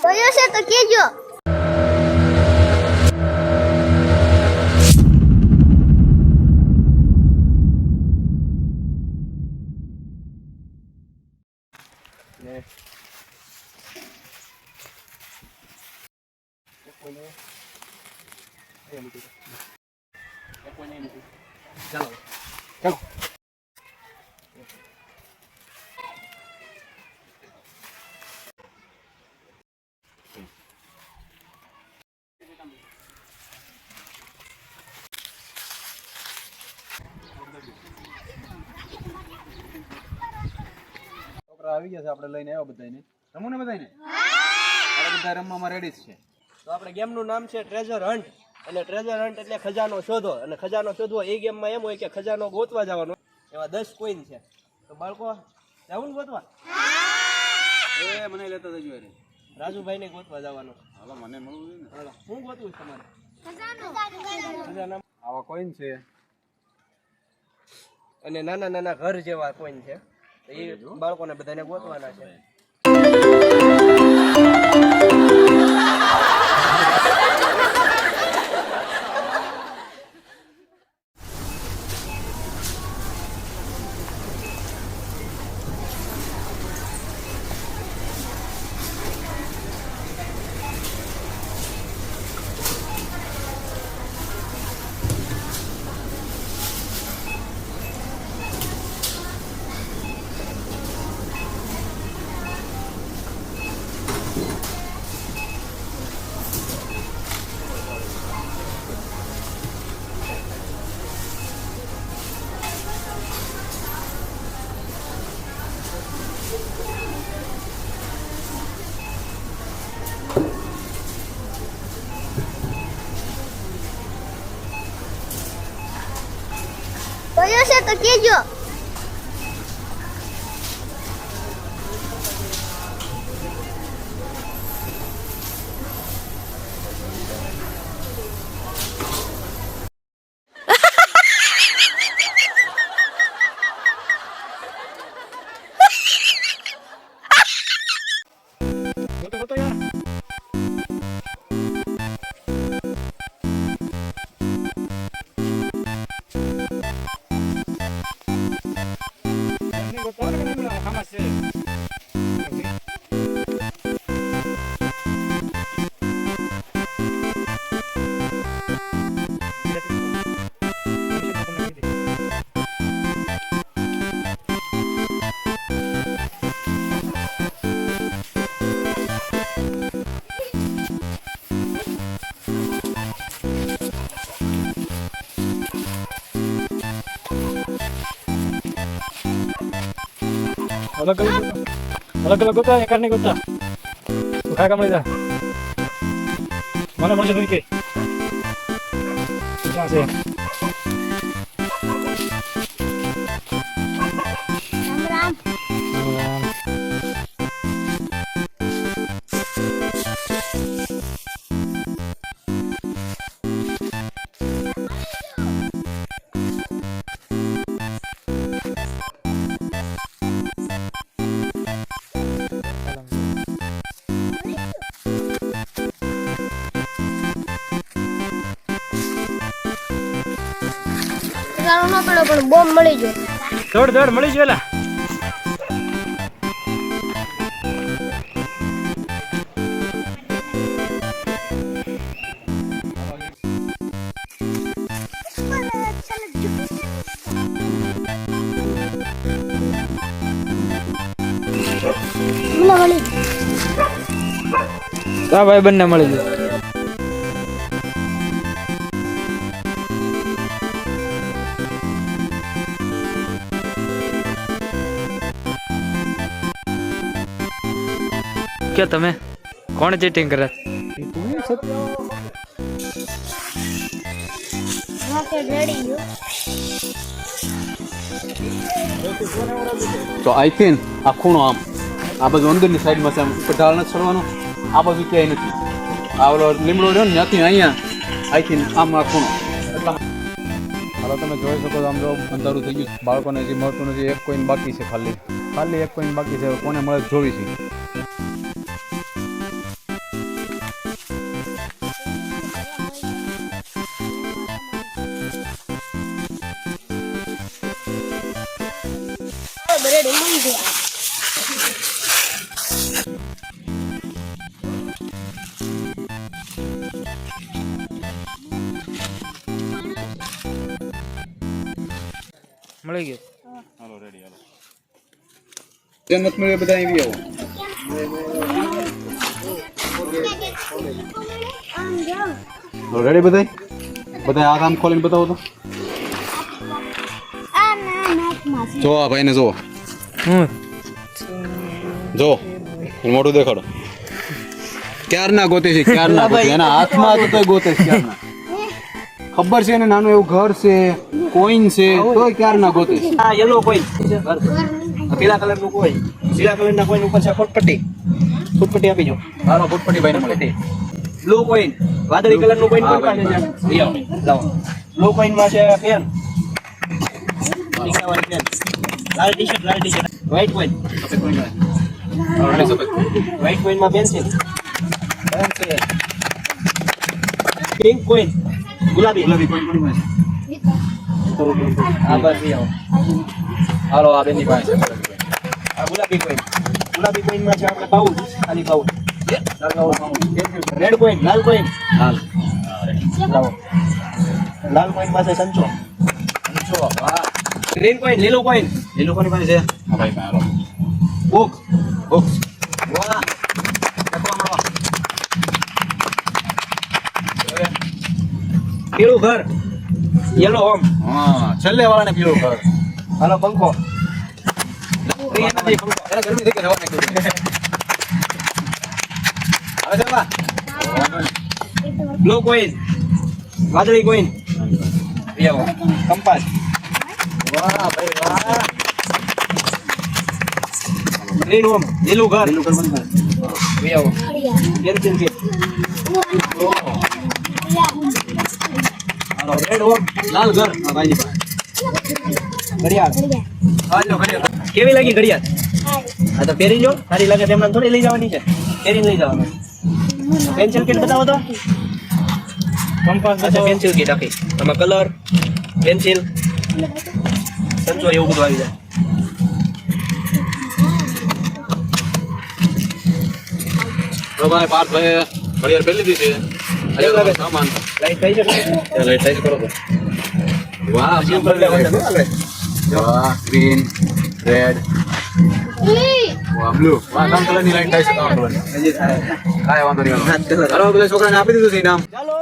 કયો છે તો કેજો. ચાલો ચાલો છોકરા આવી ગયા છે આપણે લઈને આવ્યા બધાને રમવું ને બધાને આપણે બધા રમવામાં રેડી જ છે તો આપણે ગેમનું નામ છે ટ્રેઝર હન્ટ અને ટ્રેઝર હન્ટ એટલે ખજાનો શોધો અને ખજાનો શોધવો એ ગેમમાં એમ હોય કે ખજાનો ગોતવા જવાનો એવા 10 કોઈન છે તો બાળકો જાવું ને ગોતવા એ મને લેતા જજો રે રાજુભાઈ ને ગોતવા જવાનો હાલો મને મળવું જોઈએ ને હાલો હું ગોતવું છે તમારે ખજાનો આવા કોઈન છે અને નાના નાના ઘર જેવા કોઈન છે એ બાળકોને બધાને ગોતવાના છે કયો છે તો કેજો. अलग अलग होता है करने को होता तो काय का मिळता मला म्हणजे तुम्ही के कहाँ से રામ રામ નો પડ્યો પણ બોમ્બ મળી ગયો. દોડ દોડ મળી ગયેલા મળી હા ભાઈ બંને મળી ગયું क्या તમે કોણ ચીટિંગ કરે રેડી ગયો. તો આઈથી આ ખૂણો આમ આ બાજુ અંદરની સાઈડમાં છે આમ ઉપર ઢાળ નથી ચડવાનો આ બાજુ ક્યાંય નથી આ ઓલો લીમડો રહ્યો ને ત્યાંથી અહીંયા આઈથી આમ આ ખૂણો હાલો તમે જોઈ શકો છો આમ જો અંધારું થઈ ગયું બાળકોને હજી મળતું નથી એક કોઈન બાકી છે ખાલી એક કોઈન બાકી છે કોને મળે જોવી છે મળી ગયું. હાલો રેડી હાલો. જન્નત મળે બધા આવી આવો. રેડી બધાય? બધાય આ કામ ખોલીને બતાવો તો. જો આ ભાઈને જો. જો મોટું દેખાડો. ક્યારના ગોતે છે ક્યારના ગોતે. એના હાથમાં તો તોય ગોતે છે ક્યારના. ખબર છે ને નાનું એવું ઘર છે, કોઈન છે, તોય ક્યારના ગોતે છે. આ યલો કોઈન, પીળા કલરનું કોઈન, પીળા કલરના કોઈન ઉપર છે ફૂટપટ્ટી. ફૂટપટ્ટી આપી જો. હાલો ફૂટપટ્ટી ભાઈને મળે. બ્લુ કોઈન, વાદળી કલરનું કોઈન કોઈ પાસે છે? લઈ આવો. લાવો. બ્લુ કોઈનમાં છે પેન. ટીકાવાળી પેન. લાલ ટી-શર્ટ, લાલ ટી-શર્ટ. White coin. સફેદ કોઈન મળે. હાલો રેડી સફેદ. વ્હાઈટ કોઈનમાં પેન્સિલ. Pink coin. ગુલાબી. ગુલાબી કોઈન કોની મળે? આ બસ લઈ આવો. હાલો આ બેનની પાસે છે. આ ગુલાબી કોઈન. ગુલાબી કોઈનમાં છે આપણે બાઉલ, ખાલી બાઉલ. રેડ કોઈન, લાલ કોઈન. હાલ. લાવો. લાલ કોઈન પાસે સંચો. સંચો. વાહ. ગ્રીન કોઈન, લીલું કોઈન. લીલું કોની પાસે છે? હા ભાઈ હાલો. બુક. બોક્સ. વાહ. લખવા મળો. પીળું ઘર. Yellow home. હા છેલ્લે વાળાને પીળું ઘર. હાલો પંખો. પ્રિય નથી પંખો. એને ગરમી થઈ ગઈ જવા નાખ્યું. હવે ચાલ બા. Blue coin. વાદળી કોઈન. લઈ આવો. કંપાસ. વાહ ભાઈ વાહ. Green home. લીલું ઘર. લીલું ઘર બંધ કર. લઈ આવો. Pencil kit. હાલો રેડ હોમ. લાલ ઘર. હા ભાઈની પાસે. ઘડિયાળ. હાલો ઘડિયાળ. કેવી લાગી ઘડિયાળ? હા તો પહેરી જો. સારી લાગે તેમને થોડી લઈ જવાની છે. પહેરીને લઈ જવાનું. પેન્સિલ કીટ બતાવો તો. કંપાસ અચ્છા પેન્સિલ કીટ આખી. આમાં કલર, પેન્સિલ, સંચો એવું બધું આવી જાય. તો ભાઈ પાર્થ ભાઈ ઘડિયાળ પહેરી લીધી છે. કેવું લાગે? સામાન. લાઈટ થઈ જશે. લાઈટ સાઈઝ કરો તો. વાહ જીવ કરી લેવાનું છે, આપણે. વાહ ગ્રીન રેડ વાહ બ્લુ વાહ ત્રણ કલરની લાઈટ થાય છે ત્રણ કલરની. હજી થાય. કાંઈ વાંધો નહીં સાત કલર. હાલો બધા છોકરાને આપી દીધું છે ઇનામ. ચાલો